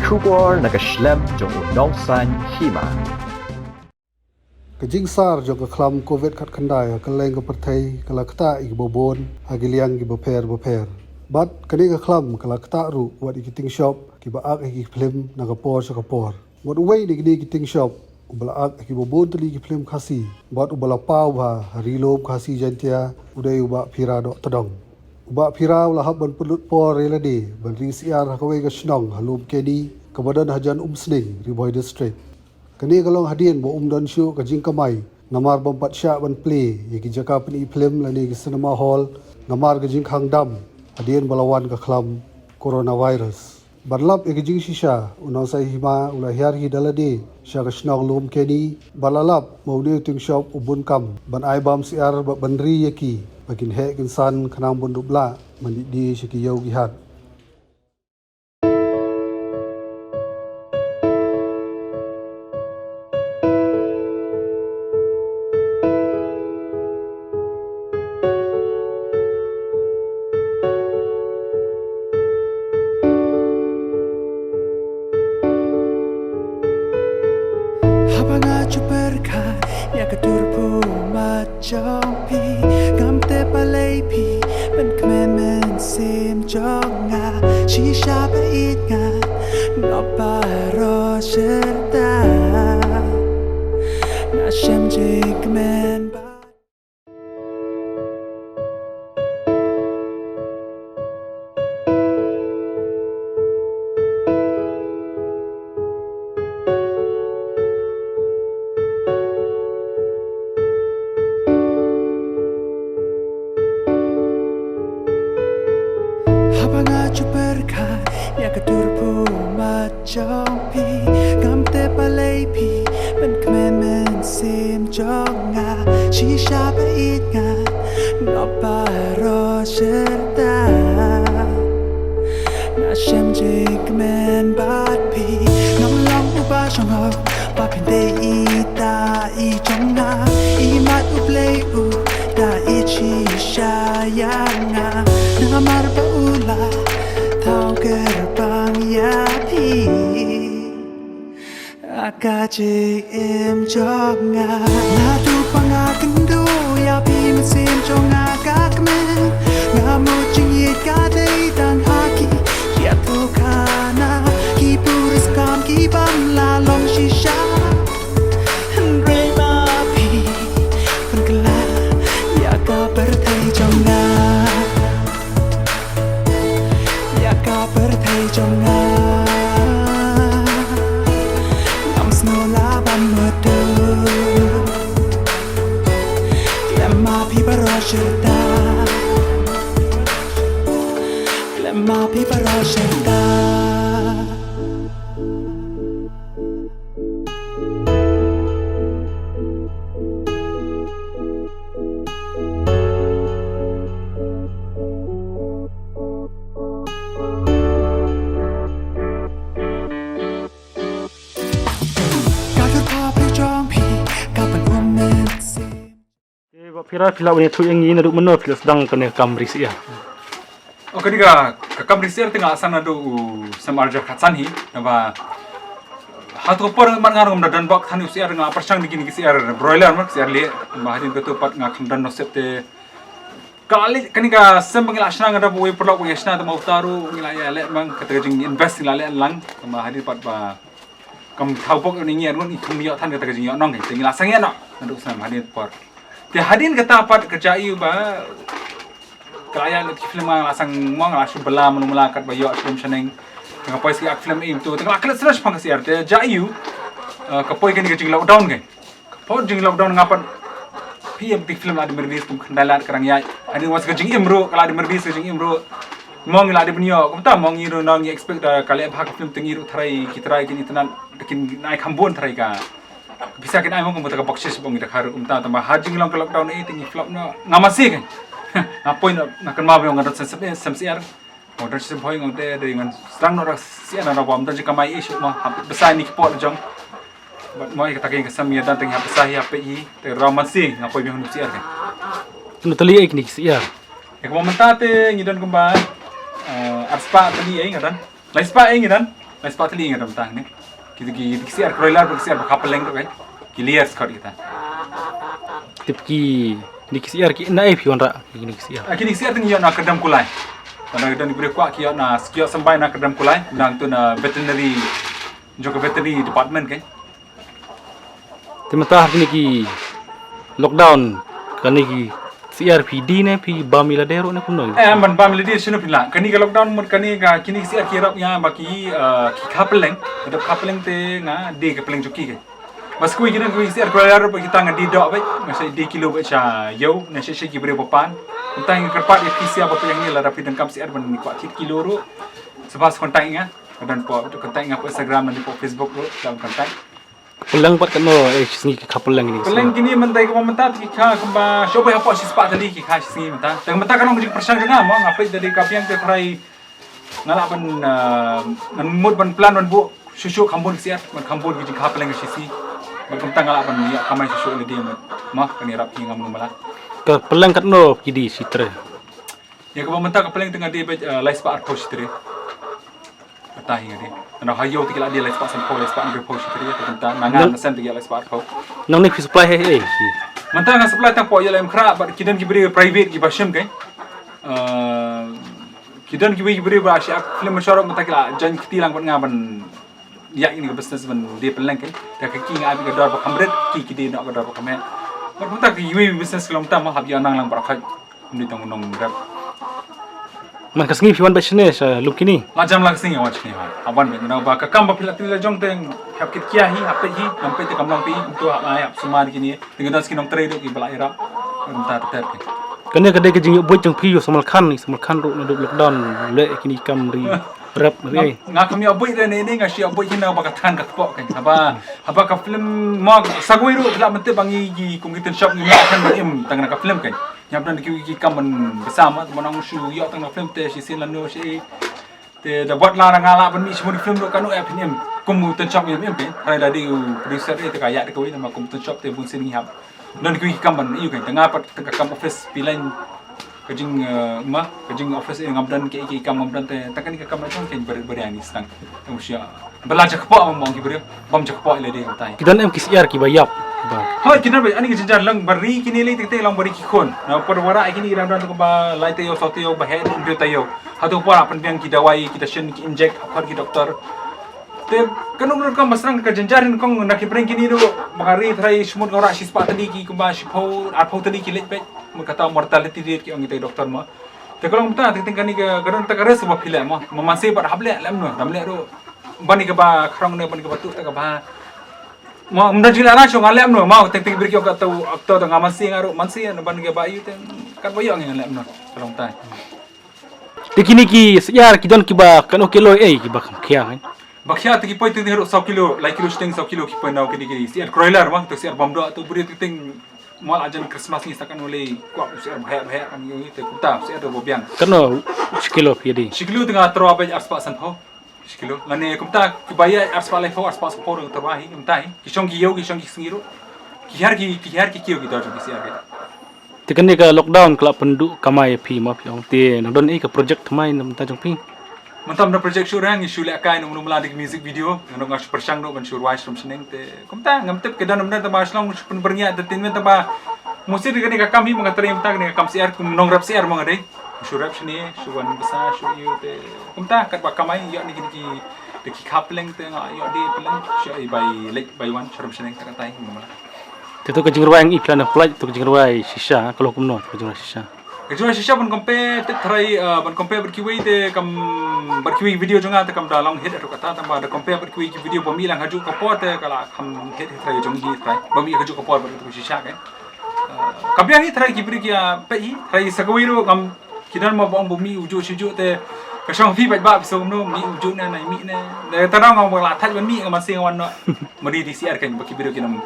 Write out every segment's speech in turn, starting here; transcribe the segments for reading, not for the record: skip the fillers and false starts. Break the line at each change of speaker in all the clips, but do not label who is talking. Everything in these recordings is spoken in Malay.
Shubor nakaslem jong udongsan hima.
Kajing sar jong klam covid kat kandai kaleng ke pertai kalakta ik bobon agiliang ki boper bat kani ka klam kalakta ru wat ikiting shop ki baak ik film nakapor sa kapor wat uway ni kiting shop ubalaak ki bobon tali ki film khasi bat ubala paw ba harilob khasi jantia udai uba pirado tadong uba piraw lahab ban pulut por relade ban ring siar hakawai ka snong halum kedi kabadan hajan sning riboy district kani kalong hadien bo don shu kajing kamai namar bompat sya ban play yaki jaka peni film lani ki cinema hall namar kajing khang dam hadien balawan ka khlam coronavirus barlap yaki jing shisha unaw sai hima ula hiar hi dalade sya ka snong lum keni balalap mawni ting shop ubun kam ban ai bam siar banri yaki bakin he kinsan khanang bundubla mandi di shiki yau gi hat
ya keturpu macam pi gamte palai pi ben kemen sim jonga shisha bait nga no paro serta na shem jik men ba ya keturpu macam pi gamte palai pi ben kemen sim jonga shisha bait nga no paro serta na shem jik men bat pi ngam long uba shong ba pin de ita I jonga I mat u play u da I shisha yanga namar ba ula tau gerbang ya pi akaje em jonga na tu pangakendu ya pi mesin jonga kakmen ngamu jingit ka dei dan haki ya tu kana ki puris kam ki bam la long shisha andre ma pi pengkela ya ka bertai jonga perthai jonga nam snow la ban madu lemma pi barashta
Pira pila punya tu yang ini naduk menor pila sedang kena kamris ya.
Oke nika kamris ya tengah sana do semarja katsan hi naba hatu por man ngarong dan bak than usiar nga persang digini kisiar broiler mak siar le mahadin betu pat nga khamdan no septe kali kanika sembang asna ngada boy perlo ko yasna ta mautaru ngila ya le mang kata jing invest ngila le lang mahadin pat ba kam thaupok ni ngi arun ikhum yo than kata jing yo nong ngi ngila sangya no naduk sam mahadin por Ti hadin kata pat kerjai ba kaya le film ang lasang mo ang asu bela mula kat ba yo film seneng ngapoi si ak film im tu tengah kelas terus pang siar te jaiu kapoi kan jing lockdown ke kapoi jing lockdown ngapan pm ti film ada mervis tum khandalat karang ya ani was ke jing imro kala ada mervis jing imro mong la ada benyo kumta mong iro nang expect kali bhag film tengiru tharai kitrai kini tenan kin nai khambon tharai ka bisa kita emang komputer kapaksis bang kita harus umta tambah hajing long lockdown ini tinggi flop no ngamasi kan ngapain nak kenal bang ngadat semsiar order sistem hoy ngade dengan serang no siar na bom dan jika mai isu mah besar ni kepot jong mau kita kain kesam ya dan tengah besar ya pi te ramasi ngapain bang siar kan
Tunu teli ek ni siar.
Ya kemomentate ngidon kembang arspa tadi ya ngatan laispa ngidan lai sepat li ngadam tang ni ki siar kroilar ki siar kapeleng tu kan ki liar skot kita
Tipki di KCR ki naik pion rak di KCR.
kini siar tu nak kedam kulai karena kita diberi kuat ki na sekio sampai nak kedam kulai nang tu na veterinary juga veterinary department kan
Timata kini ki lockdown kani ki CRPD ne pi bamiladero ne kuno.
man bam lidi sunu pila kani ka lockdown mut kani ka kini siar ki rap ya baki ki kapeleng ada kapeleng te nga de kapeleng juki ke Mas kui kena kui siar kroilar pa kita nga di dok bai masai di kilo ba cha yo na shi ki bre papan entah yang kerpat ya pisia apa yang ni lah rapi dan kam siar ban ni kuat kilo ro sebab kontak nga dan po kontak nga po Instagram dan po Facebook ro dalam kontak
Pelang pat kano singi ki kapelang ini.
Pelang kini mentai ko mentat ki ka kamba shobai apa si spa tadi ki ka singi menta dan menta kan ngajik persang dengan mo ngapai dari kapiang te try ngala ban nan mud ban plan ban bu susu kambun siar ban kambun ki ka pelang si si ban ngala ban ya kamai susu le dia mah kani rap ki ngam mala
Ke pelang kano kidi sitre.
ya ko menta ka pelang tengah dia lai spa arpo sitre tahi ngadi ana hayo tikila dia lai spa san ko lai spa arpo sitre tentang nangan sen tikila lai spa arpo
Nang ni supply he.
Mantap nggak supply tang po yalah mkra, kita ni beri private kita basyam kan, kita ni beri berasy film masyarakat mantap kila jangan ketilang buat ngaban, ya ini business ban dia pelang kan, dah kaki ngabi ke dor bakamret, ki dia nak ke dor bakamet, mantap ki business kalau mantap mah habis anang lang berakai, ni tang unong rap,
Man kasingi piwan ba sine sa lukini.
macam lang sing awak ni ha, aban ni, nak baka kam bapilat ni lajong teng, hab kit kia hi, hab hi, nampai te kamlang pi, untuk hab ayap semua di kini, dengan das kinong trade ki balai rap, mantap tetap.
Kani kadai ke jingi boy jang piyo samal khan ro na lockdown le kini kamri rap ri.
Nga kami aboy dan ini ngasi aboy hina bakatan kat pok kan haba ka film mag sagoi ru pula mente bangi gi kumgitan shop ni akan berim tang ka film kan nyap dan ki kaman bersama teman ang shu yo tang film te si sin lanu si te da buat la ngala ban mi semua film ru kanu app ni kumgitan shop ni kan hai dadi producer te kaya de koi nama kumgitan shop te bun sin ni hab dan ki kaman iu kan tengah pat tengah kam office pilain kajing kajing office yang ngamdan ke kam ngamdan te takkan ke kam macam kan berani stang musia belajar kepak mong ki beri bam kepak le dia tai
Kidan em KCR ki bayap. Ba.
ha kina be ani jenjar lang beri kini le te lang beri ki khon na por wara kini ram dan ba lai te yo so te yo ba head into te yo ha to por apan biang ki dawai ki dashen ki inject apar ki doktor te kanung kam masrang ka jenjarin kong nak ki breng kini do magari thrai smut ngora si spa tadi ki kumba si pho arpho tadi ki let be kata mortality rate ki ang ite doktor ma te kalau mta te tingkani ke karon ta kare sebab pila ma mamase par hable lam no damle ro bani ke ba khrong ne bani ke batu ta ka ba ma mna jila na chong alam no ma te te bir ki ka tau akto ta ngamasi ngaro mansi na bani ke ba yu te kan boyo ang alam no kalau mta
Tikini ki CR ki don ki ba kano kilo ki ba kya hai.
Bakhya te ki poi te hero 100 kilo like kilo steng 100 kilo ki poi na ki siar kroiler ma to siar bamdo to buri te ting mal ajan Christmas ni sakan oleh kuat siar bahaya am yu te kuta siar do bobiang
Kano kilo piadi.
Shiklu tengah terwa ba arspa san pho shiklu lane kumta ki baya arspa lai pho arspa pho ro terwa hi kumta hi ki shong ki yo ki shong ki singiro ki har ki kiyo ki dor ki siar ke
Tikani ka lockdown kala penduk kamai pi ma piong te nang don ka project thamai nam ta jong pi.
Mantam na project syurang isu le kai nung mula dik music video nang ngas persang do ban syurwai from seneng te kumta ngamtep ke dan ta ba slong pun bernya entertainment ta ba musik ni ka kami mengatari mta ni kam siar kum nong rap siar mong ade syurap sini syuan besar syu yu te kumta kat ba kamai yo ni ki coupling te nga yo de pelang syu by late by one from seneng ta tai mala
Tetu ka jingruai ang iplan flight tu ka jingruai shisha kalau kumno ka jingruai shisha.
Kejuan shisha ban kompe te try ban kompe berkiwi te kam berkiwi video jonga te kam dalang hit atau kata tambah ada kompe berkiwi video bami lang haju kapot te kala kam hit try jongi try bami haju kapot ber shisha kan kabiang ni try kibri kia pe hi try sagawiro kam kidan ma bong bumi uju siju te kasong fi ba so no mi uju na nai mi ne tarang ngom la thaj ban mi ngam sing wan no mari di siar kan bakibiro kinam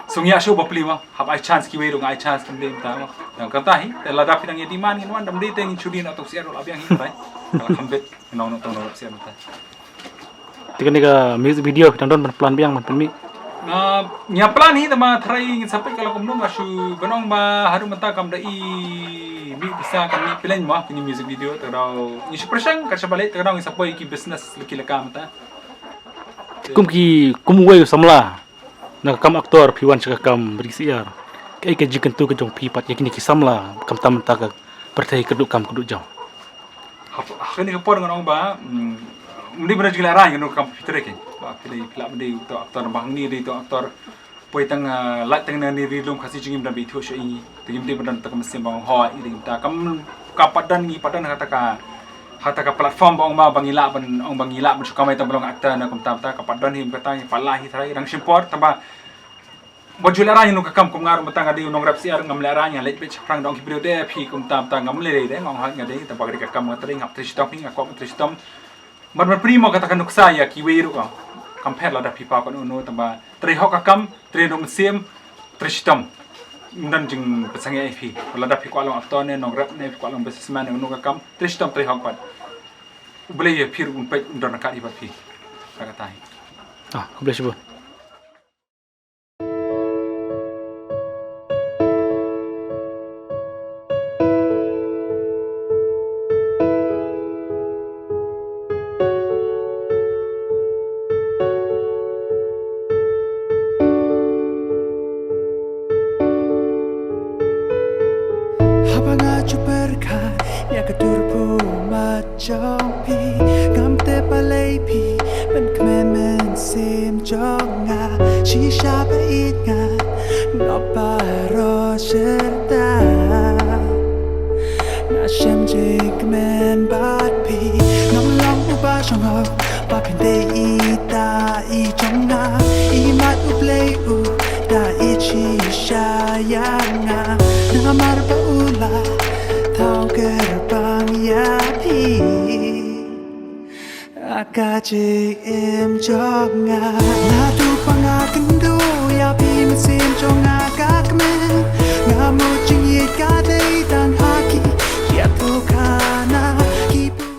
Sungya show bapli ma hab ai chance ki wei ai chance kan dem ta ma yang kata hi la da pinang ye diman ngin wan dam de teng chudi na tok siar la biang hi bai kala khambet no no tong no siar ta
Tikani ka music video kita don plan biang man mi.
nya plan hi ma thrai sampai kalau kumno ngasu benong ba haru mata kam da i bi bisa kami pilih ma ini music video terau ni super sang ka sabale terau sampai ki business laki lakam ta
kumway samla nakakam aktor piwan cakam berisiar kai ke jikan tu ke jong pi pat yakini ki samla kam tam ta pertai keduk kam keduk jong
Kini kapor dengan orang ba, mesti benar juga orang yang nak fitur ke. Ba pilih pelak mesti tu aktor bang ni tu aktor poi tang lat tang ni rilum kasih jingim dan bitu syai. Tengim dia benar tak mesti bang hoi ini kita kam kapadan ni padan kata ka platform bang ba bangila ban ong bangila ban suka mai tang belong aktor nak kam ta kapadan ni kata palahi tharai rang simport tambah Bojul aranya nu kakam kum ngaru matang adi unong rap siar ngam aranya lek pech prang dong kibrio de phi kum tam ta ngam le de ngong hat ngade ta bagri kakam ngatring ngap tristom ni ngakop tristom man primo katakan nuksa ya kiweru ko compare la da pipa ko no tamba tri hok kakam tri dom sim tristom dan jing pesang ai phi la da phi ko along atone nong rap ne ko along businessman no kakam tristom tri hok pat ubele ye phir un pech undon ka ibat phi kata
aku boleh sebut
Ya keturpu macam pi Gam te palay pi Ben kememen sim jonga Shisha bait nga Ngopa ro serta Na shem jik men bat pi Ngam long uba shongok Ba pinde ita i jonga I mat uplay u Da i shisha yanga Ngamar pa ula Tau gerbang ya pi Akaji im jonga Latu pangakendo ya pi mesin jonga kakmen Ngamu jingit kadai dan haki Ya tu kana kipu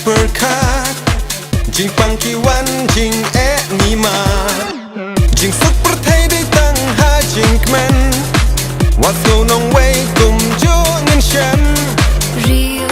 berkat Jing pang ki wan jing ni ma Jing suk perthai di tang ha jing kmen Wat so nong wei kum jo ngin shen
Real